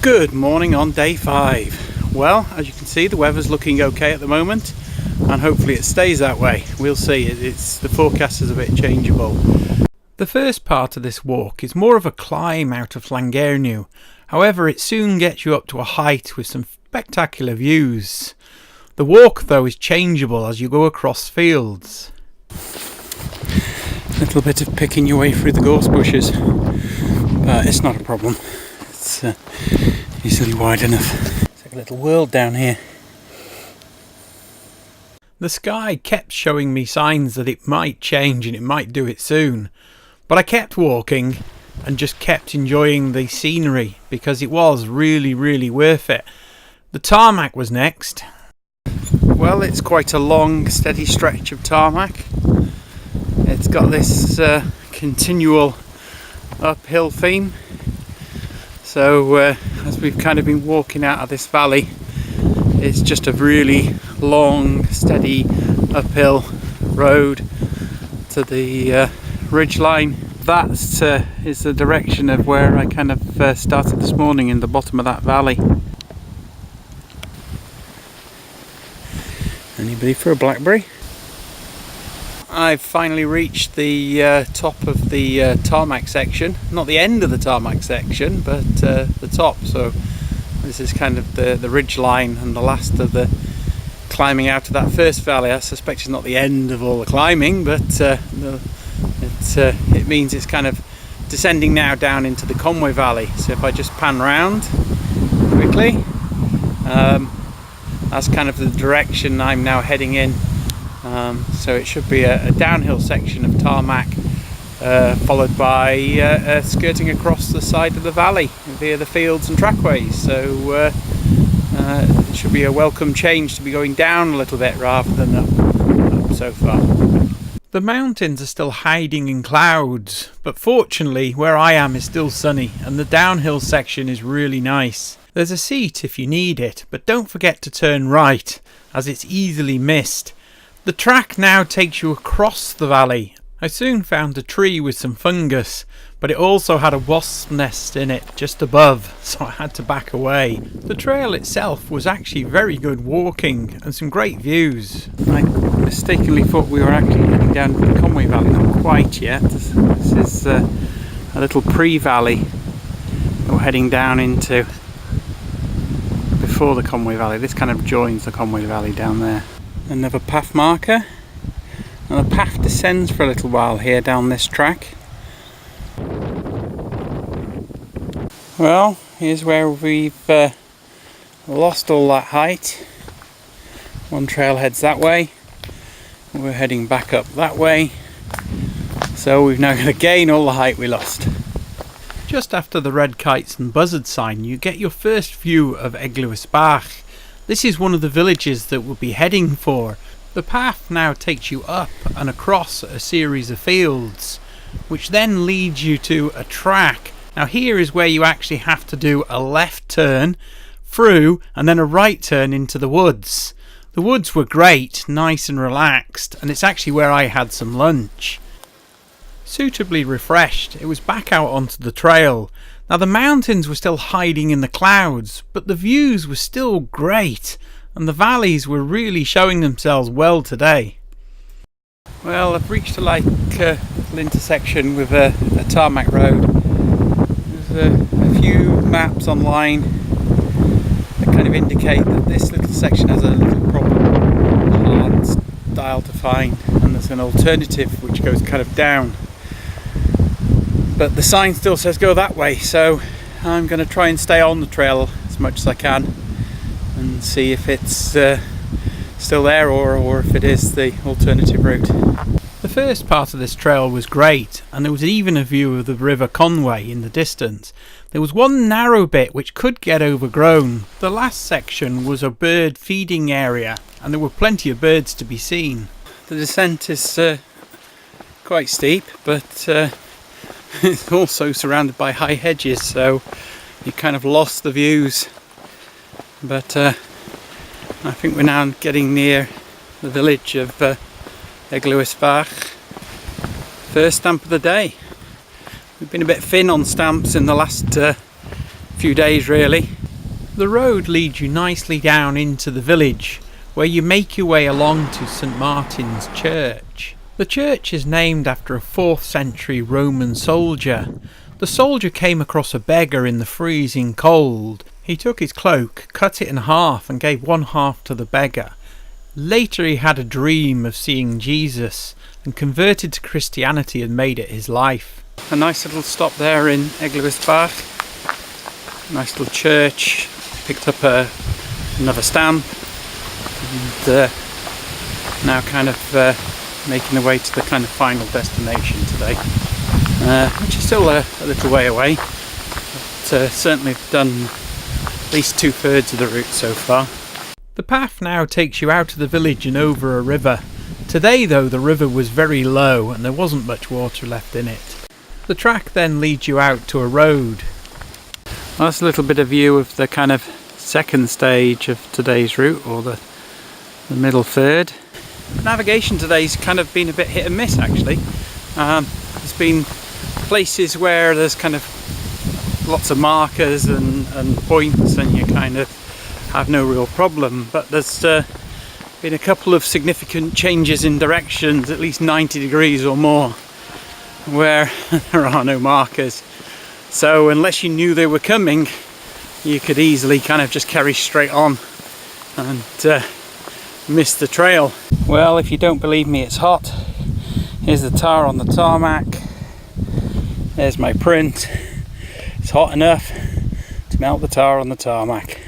Good morning on day 5. Well, as you can see, the weather's looking okay at the moment, and hopefully it stays that way. We'll see. The forecast is a bit changeable. The first part of this walk is more of a climb out of Llangernyw. However, it soon gets you up to a height with some spectacular views. The walk, though, is changeable as you go across fields. A little bit of picking your way through the gorse bushes, but it's not a problem. It's easily wide enough. It's like a little world down here. The sky kept showing me signs that it might change and it might do it soon, but I kept walking and just kept enjoying the scenery because it was really worth it. The tarmac was next. Well, it's quite a long, steady stretch of tarmac. It's got this continual uphill theme. So as we've kind of been walking out of this valley, it's just a really long, steady uphill road to the ridge line. That is the direction of where I kind of started this morning, in the bottom of that valley. Anybody for a blackberry? I've finally reached the top of the tarmac section. Not the end of the tarmac section, but the top. So this is kind of the ridge line and the last of the climbing out of that first valley. I suspect it's not the end of all the climbing, but it means it's kind of descending now down into the Conwy Valley. So if I just pan round quickly, that's kind of the direction I'm now heading in. So it should be a downhill section of tarmac, followed by skirting across the side of the valley via the fields and trackways. So it should be a welcome change to be going down a little bit rather than up so far. The mountains are still hiding in clouds, but fortunately where I am is still sunny and the downhill section is really nice. There's a seat if you need it, but don't forget to turn right as it's easily missed. The track now takes you across the valley. I soon found a tree with some fungus, but it also had a wasp nest in it just above, so I had to back away. The trail itself was actually very good walking and some great views. I mistakenly thought we were actually heading down the Conwy Valley, not quite yet. This is a little pre-valley that we're heading down into before the Conwy Valley. This kind of joins the Conwy Valley down there. Another path marker, and the path descends for a little while here down this track. Well, here's where we've lost all that height. One trail heads that way, we're heading back up that way, so we've now got to gain all the height we lost. Just after the red kites and buzzard sign, you get your first view of Eglwysbach. This is one of the villages that we'll be heading for. The path now takes you up and across a series of fields, which then leads you to a track. Now here is where you actually have to do a left turn through and then a right turn into the woods. The woods were great, nice and relaxed, and it's actually where I had some lunch. Suitably refreshed, it was back out onto the trail. Now the mountains were still hiding in the clouds, but the views were still great, and the valleys were really showing themselves well today. Well, I've reached a little intersection with a tarmac road. There's a few maps online that kind of indicate that this little section has a little problem, hard style to find, and there's an alternative which goes kind of down. But the sign still says go that way, so I'm going to try and stay on the trail as much as I can and see if it's still there or if it is the alternative route. The first part of this trail was great, and there was even a view of the river Conwy in the distance. There was one narrow bit which could get overgrown. The last section was a bird feeding area, and there were plenty of birds to be seen. The descent is quite steep, but it's also surrounded by high hedges, so you kind of lost the views. But I think we're now getting near the village of Eglwysbach. First stamp of the day. We've been a bit thin on stamps in the last few days really. The road leads you nicely down into the village, where you make your way along to St Martin's Church. The church is named after a 4th century Roman soldier. The soldier came across a beggar in the freezing cold. He took his cloak, cut it in half and gave one half to the beggar. Later he had a dream of seeing Jesus and converted to Christianity and made it his life. A nice little stop there in Eglwysbach. Nice little church. Picked up another stamp and now kind of making the way to the kind of final destination today, which is still a little way away, but certainly done at least 2/3 of the route so far. The path now takes you out of the village and over a river. Today though the river was very low and there wasn't much water left in it. The track then leads you out to a road. Well, that's a little bit of view of the kind of second stage of today's route, or the middle third. Navigation today's kind of been a bit hit and miss actually. There's been places where there's kind of lots of markers and points and you kind of have no real problem, but there's been a couple of significant changes in directions, at least 90 degrees or more, where there are no markers. So unless you knew they were coming, you could easily kind of just carry straight on and miss the trail. Well, if you don't believe me, it's hot. Here's the tar on the tarmac. There's my print. It's hot enough to melt the tar on the tarmac.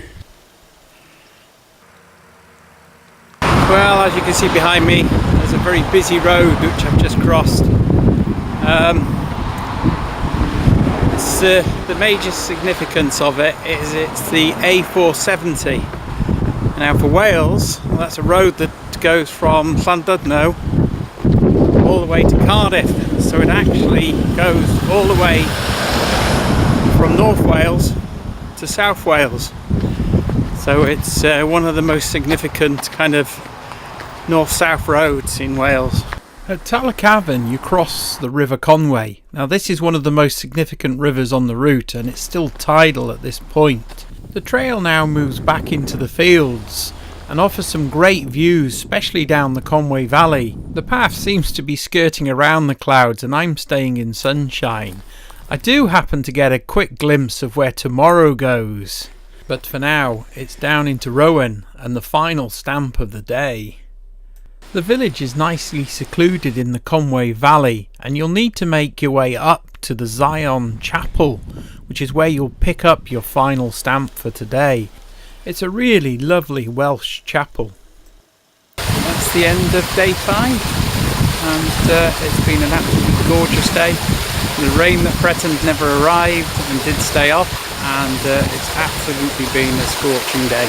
Well, as you can see behind me, there's a very busy road which I've just crossed. The major significance of it is it's the A470. Now for Wales, well, that's a road that goes from Llangernyw all the way to Cardiff. So it actually goes all the way from North Wales to South Wales. So it's one of the most significant kind of north-south roads in Wales. At Tal-y-Cafn you cross the River Conwy. Now this is one of the most significant rivers on the route and it's still tidal at this point. The trail now moves back into the fields and offers some great views, especially down the Conwy Valley. The path seems to be skirting around the clouds and I'm staying in sunshine. I do happen to get a quick glimpse of where tomorrow goes, but for now it's down into Rowen and the final stamp of the day. The village is nicely secluded in the Conwy Valley and you'll need to make your way up to the Zion Chapel, which is where you'll pick up your final stamp for today. It's a really lovely Welsh chapel. That's the end of day 5 and it's been an absolutely gorgeous day. The rain that threatened never arrived and did stay off, and it's absolutely been a scorching day.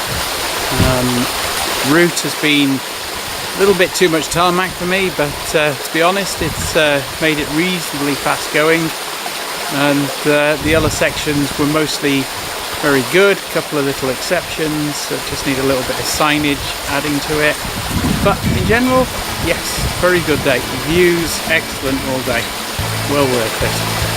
Route has been a little bit too much tarmac for me, but to be honest it's made it reasonably fast going, and the other sections were mostly very good. A couple of little exceptions that just need a little bit of signage adding to it, but in general, yes, very good day. Views excellent all day, well worth it.